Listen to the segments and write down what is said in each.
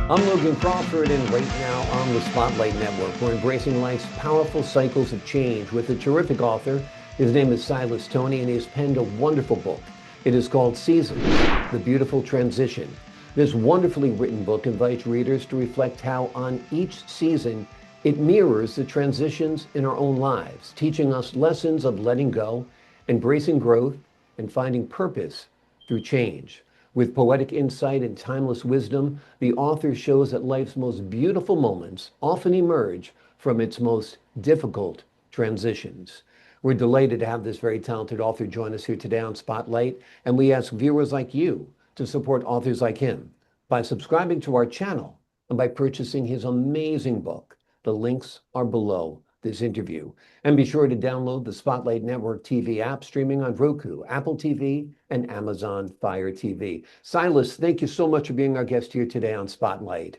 I'm Logan Crawford, and right now on the Spotlight Network, we're embracing life's powerful cycles of change with a terrific author. His name is Silas Toney, and he has penned a wonderful book. It is called Seasons, The Beautiful Transition. This wonderfully written book invites readers to reflect how on each season it mirrors the transitions in our own lives, teaching us lessons of letting go, embracing growth, and finding purpose through change. With poetic insight and timeless wisdom, the author shows that life's most beautiful moments often emerge from its most difficult transitions. We're delighted to have this very talented author join us here today on Spotlight, and we ask viewers like you to support authors like him by subscribing to our channel and by purchasing his amazing book. The links are below this interview. And be sure to download the Spotlight Network TV app streaming on Roku, Apple TV, and Amazon Fire TV. Silas, thank you so much for being our guest here today on Spotlight.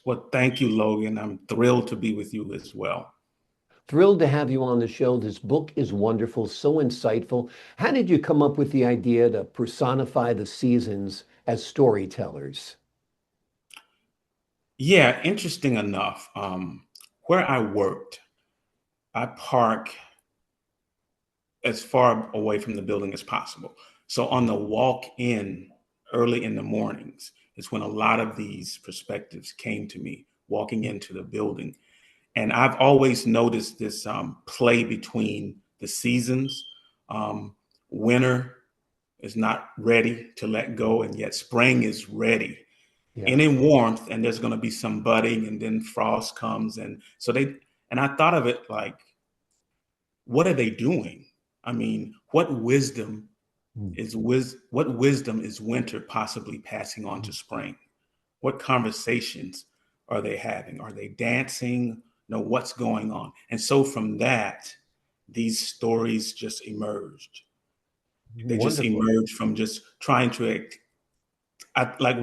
Well, thank you, Logan. I'm thrilled to be with you as well. Thrilled to have you on the show. This book is wonderful, so insightful. How did you come up with the idea to personify the seasons as storytellers? Yeah, interesting enough, where I worked, I park as far away from the building as possible. So on the walk in early in the mornings is when a lot of these perspectives came to me walking into the building. And I've always noticed this play between the seasons. Um, Winter is not ready to let go, and yet spring is ready Yeah. and in warmth, and there's going to be some budding, and then frost comes. And so and I thought of it like, what are they doing? I mean, Mm. what wisdom is winter possibly passing on to spring? What conversations are they having? Are they dancing? No, what's going on? And so from that, these stories just emerged. They just Wonderful. emerged from just trying to like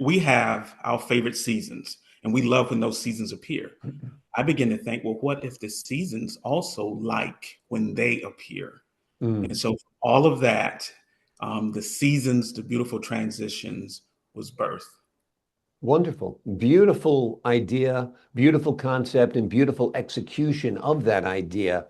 we have our favorite seasons, and we love when those seasons appear. I begin to think, well, what if the seasons also like when they appear? And Mm. so all of that, the seasons, the beautiful transitions was birth. Wonderful. Beautiful idea, beautiful concept, and beautiful execution of that idea.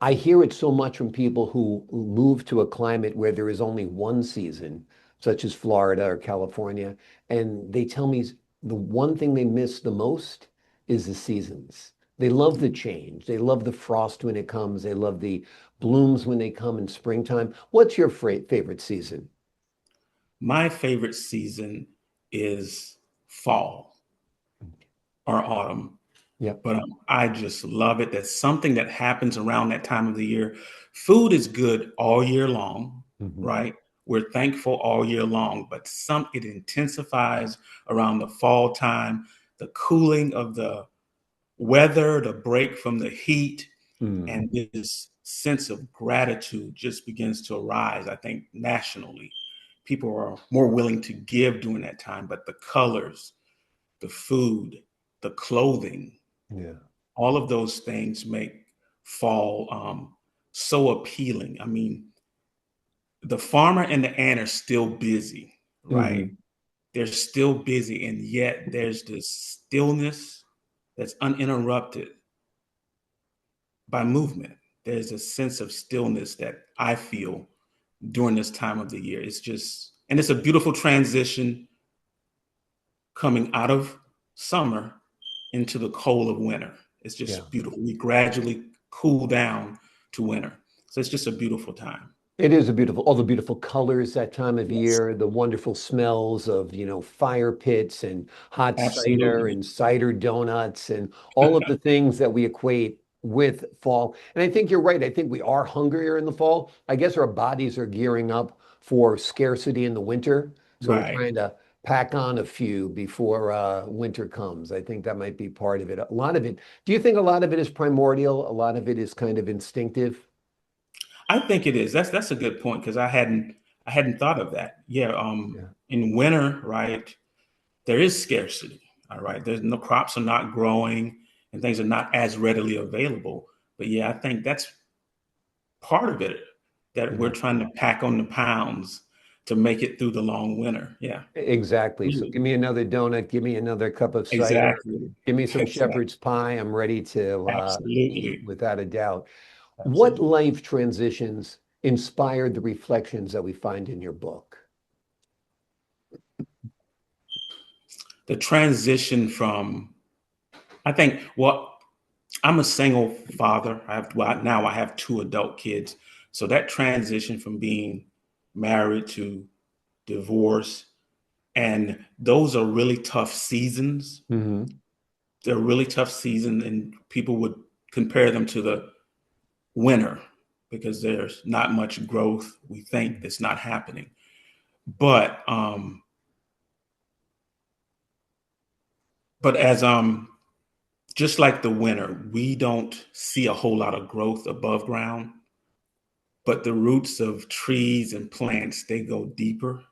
I hear it so much from people who move to a climate where there is only one season, such as Florida or California, and they tell me the one thing they miss the most is the seasons. They love the change. They love the frost when it comes. They love the blooms when they come in springtime. What's your favorite season? My favorite season is fall or autumn, Yep. but I just love it. That's something that happens around that time of the year. Food is good all year long, Mhm. right? We're thankful all year long, but it intensifies around the fall time, the cooling of the weather, the break from the heat, Mm. and this sense of gratitude just begins to arise, I think, nationally. People are more willing to give during that time, but the colors, the food, the clothing, Yeah. all of those things make fall so appealing. I mean, the farmer and the ant are still busy, right? Mhm. They're still busy, and yet there's this stillness that's uninterrupted by movement. There's a sense of stillness that I feel during this time of the year. And it's a beautiful transition coming out of summer into the cold of winter. It's Yeah. just beautiful. We gradually cool down to winter. So it's just a beautiful time. It is a beautiful, all the beautiful colors that time of Yes, year, the wonderful smells of, fire pits and hot cider absolutely. and cider donuts and all of the things that we equate with fall. And I think you're right. I think we are hungrier in the fall. I guess our bodies are gearing up for scarcity in the winter. So we're Right. trying to pack on a few before winter comes. I think that might be part of it. A lot of it. Do you think a lot of it is primordial? A lot of it is kind of instinctive? I think it is. That's a good point because I hadn't thought of that. Yeah. Yeah. In winter, right, there is scarcity. All right. There's no crops are not growing and things are not as readily available. But yeah, I think that's part of it that we're Yeah. trying to pack on the pounds to make it through the long winter. Yeah. Exactly. So Really. give me another donut, give me another cup of cider, Exactly. give me some Exactly. shepherd's pie. I'm ready to eat Absolutely. without a doubt. What Absolutely. life transitions inspired the reflections that we find in your book? The transition from, I think, well, I'm a single father. Now I have two adult kids. So that transition from being married to divorce, and those are really tough seasons. Hmm. They're really tough seasons, and people would compare them to the winter because there's not much growth. We think it's not happening. But as just like the winter, we don't see a whole lot of growth above ground, but the roots of trees and plants, they go deeper.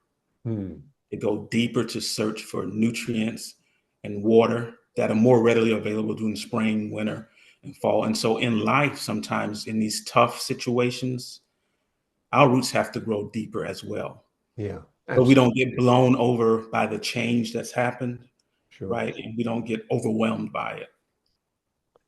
Hmm. They go deeper to search for nutrients and water that are more readily available during spring, winter, and fall. And so in life, sometimes in these tough situations, our roots have to grow deeper as well. Yeah, So we don't get absolutely. blown over by the change that's happened, Sure. right? And we don't get overwhelmed by it.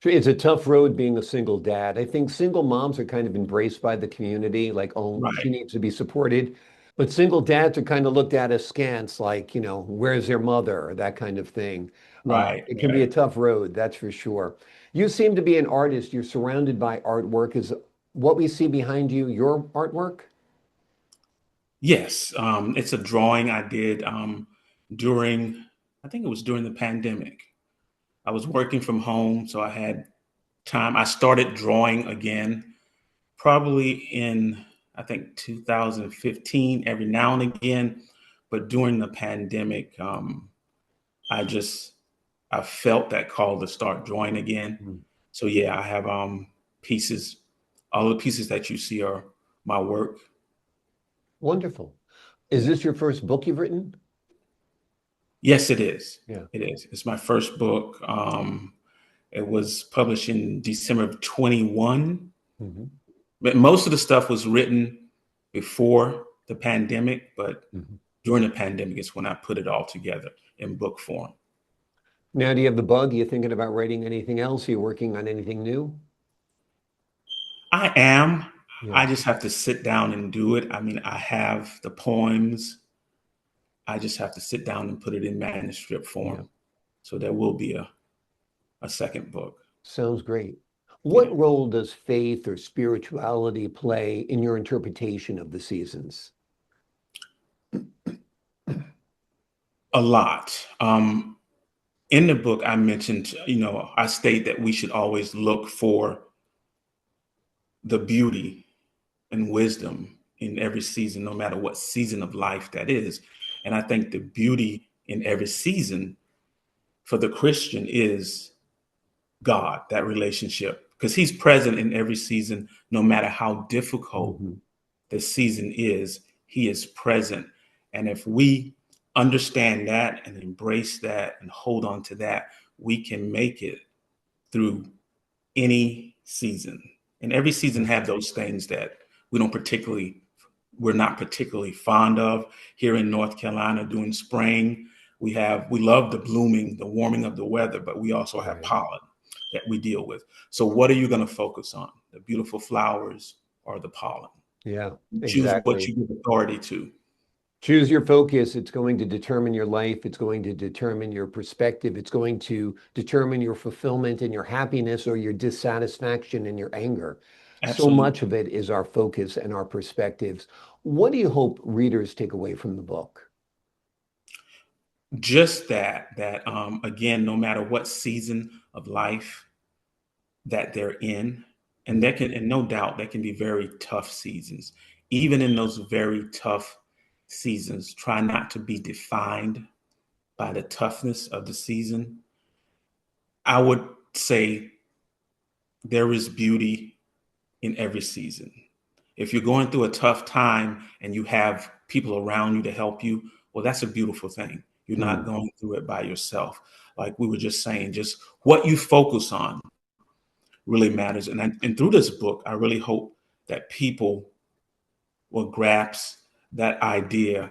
It's a tough road being a single dad. I think single moms are kind of embraced by the community, like, oh, she Right, needs to be supported. But single dads are kind of looked at askance, like, where's their mother, or that kind of thing. right, It can be right. a tough road, that's for sure. You seem to be an artist. You're surrounded by artwork. Is what we see behind you your artwork? Yes, it's a drawing I did during, I think it was during the pandemic. I was working from home, so I had time. I started drawing again, probably in, I think, 2015, every now and again. But during the pandemic, I just, I felt that call to start drawing again. Hmm. So yeah, I have pieces, all the pieces that you see are my work. Wonderful. Is Yeah. this your first book you've written? Yes, it is. Yeah. It is. It's my first book. It was published in December of 21. Hmm. But most of the stuff was written before the pandemic, but Hmm. during the pandemic is when I put it all together in book form. Now, do you have the bug? Are you thinking about writing anything else? Are you working on anything new? I am. Yeah. I just have to sit down and do it. I mean, I have the poems. I just have to sit down and put it in manuscript Yeah. form. So there will be a second book. Sounds great. Yeah. What role does faith or spirituality play in your interpretation of the seasons? A lot. In the book, I mentioned, I state that we should always look for the beauty and wisdom in every season, no matter what season of life that is. And I think the beauty in every season for the Christian is God, that relationship, because he's present in every season, no matter how difficult Mhm. the season is, he is present. And if we understand that and embrace that and hold on to that, we can make it through any season. And every season Yeah. have those things that we don't particularly we're not particularly fond of. Here in North Carolina during spring, we love the blooming, the warming of the weather, but we also have Right. pollen that we deal with. So what are you going to focus on? The beautiful flowers or the pollen? Yeah, Choose what exactly. you give authority to. Choose your focus. It's going to determine your life. It's going to determine your perspective. It's going to determine your fulfillment and your happiness or your dissatisfaction and your anger. So much Absolutely. of it is our focus and our perspectives. What do you hope readers take away from the book? Just that again, no matter what season of life that they're in, and Mm. and no doubt there can be very tough seasons. Even in those very tough seasons, try not to be defined by the toughness of the season. I would say there is beauty in every season. If you're going through a tough time and you have people around you to help you, well, that's a beautiful thing. You're not Mm. going through it by yourself. Like we were just saying, just what you focus on really matters. And through this book, I really hope that people will grasp that idea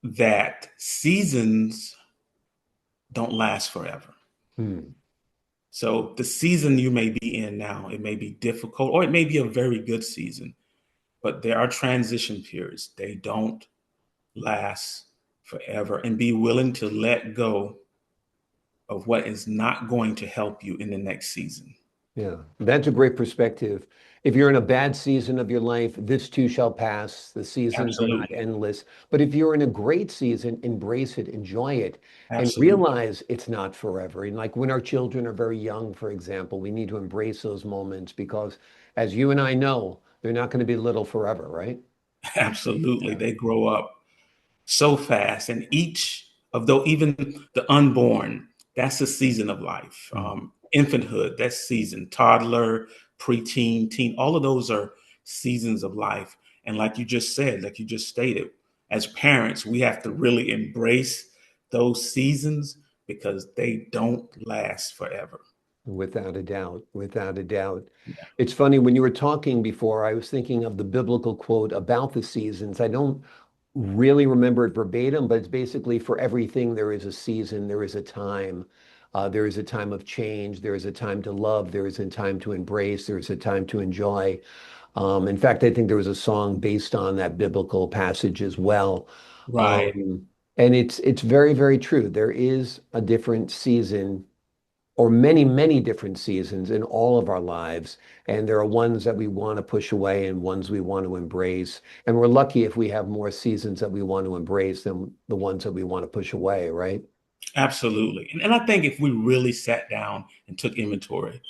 that seasons don't last forever. Hmm. So the season you may be in now, it may be difficult or it may be a very good season, but there are transition periods. They don't last forever, and be willing to let go of what is not going to help you in the next season. Yeah, that's a great perspective. If you're in a bad season of your life, this too shall pass. The seasons are not Absolutely. endless. But if you're in a great season, embrace it, enjoy it, and Absolutely. realize it's not forever. And like when our children are very young, for example, we need to embrace those moments because, as you and I know, they're not going to be little forever, right? Absolutely. Yeah. They grow up so fast. And each of though even the unborn, that's a season of life. Mm. Infanthood, that's season. Toddler, preteen, teen, all of those are seasons of life. And like you just said, like you just stated, as parents, we have to really embrace those seasons because they don't last forever. Without a doubt, without a doubt. Yeah. It's funny, when you were talking before, I was thinking of the biblical quote about the seasons. I don't really remember it verbatim, but it's basically for everything there is a season, there is a time. There is a time of change, there is a time to love, there is a time to embrace, there is a time to enjoy. In fact, I think there was a song based on that biblical passage as well. Right. And it's very, very true. There is a different season or many, many different seasons in all of our lives. And there are ones that we want to push away and ones we want to embrace. And we're lucky if we have more seasons that we want to embrace than the ones that we want to push away, right? Absolutely. And I think if we really sat down and took inventory,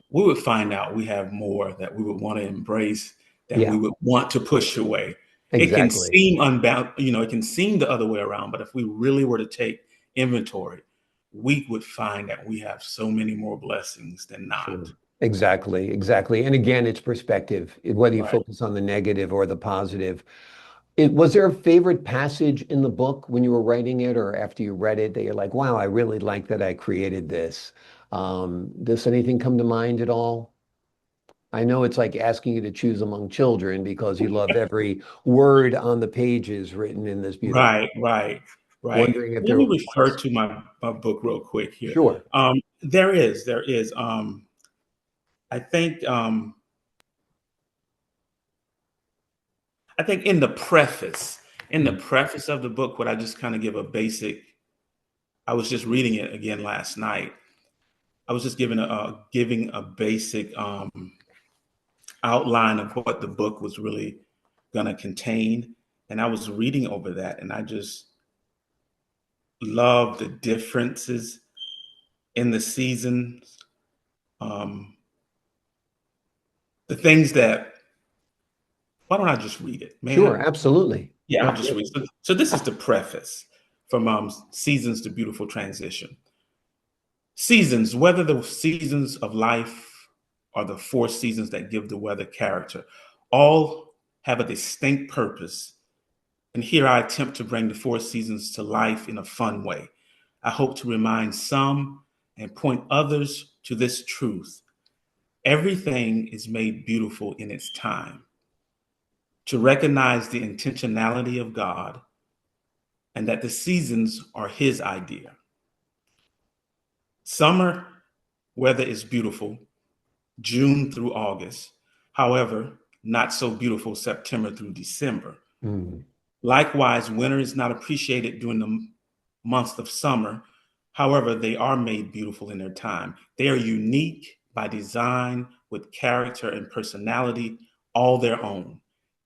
we would find out we have more that we would want to embrace than we Yeah, would want to push away. It can exactly. seem unbound, it can seem the other way around, but if we really were to take inventory, we would find that we have so many more blessings than Sure. not. Exactly, exactly. And again, it's perspective, whether you Right. focus on the negative or the positive. Was there a favorite passage in the book when you were writing it or after you read it that you're like, wow, I really like that I created this? Does anything come to mind at all? I know it's like asking you to choose among children because you love every word on the pages written in this beautiful. Right, right, right. Wondering if Let there me refer was. to my book real quick here. Sure. There is. I think I think in the Mm. preface of the book, what I just kind of give a basic. I was just reading it again last night. I was just giving a basic outline of what the book was really going to contain, and I was reading over that, and I just love the differences in the seasons, um, the things that. Why don't I just read it? May Sure, I? absolutely. Yeah, I'll just read. Absolutely. So this is the preface from Seasons to Beautiful Transition. Seasons, whether the seasons of life or the four seasons that give the weather character, all have a distinct purpose. And here I attempt to bring the four seasons to life in a fun way. I hope to remind some and point others to this truth. Everything is made beautiful in its time. To recognize the intentionality of God and that the seasons are His idea. Summer weather is beautiful, June through August. However, not so beautiful September through December. Mm. Likewise, winter is not appreciated during the months of summer. However, they are made beautiful in their time. They are unique by design with character and personality all their own,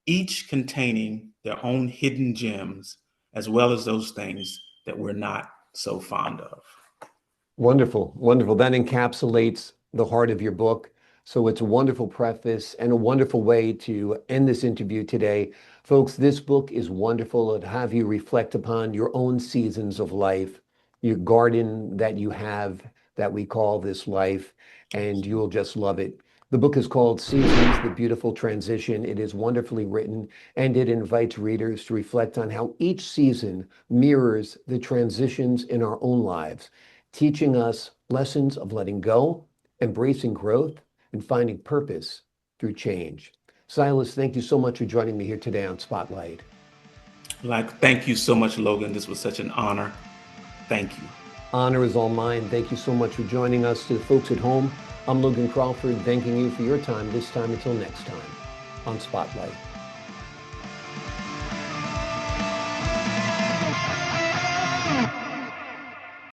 each containing their own hidden gems, as well as those things that we're not so fond of. Wonderful, wonderful. That encapsulates the heart of your book. So it's a wonderful preface and a wonderful way to end this interview today. Folks, this book is wonderful. It'll have you reflect upon your own seasons of life, your garden that you have that we call this life, and you'll just love it. The book is called Seasons, The Beautiful Transition. It is wonderfully written, and it invites readers to reflect on how each season mirrors the transitions in our own lives, teaching us lessons of letting go, embracing growth, and finding purpose through change. Silas, thank you so much for joining me here today on Spotlight. Like, thank you so much, Logan. This was such an honor. Thank you. Honor is all mine. Thank you so much for joining us. To the folks at home, I'm Logan Crawford, thanking you for your time this time until next time on Spotlight.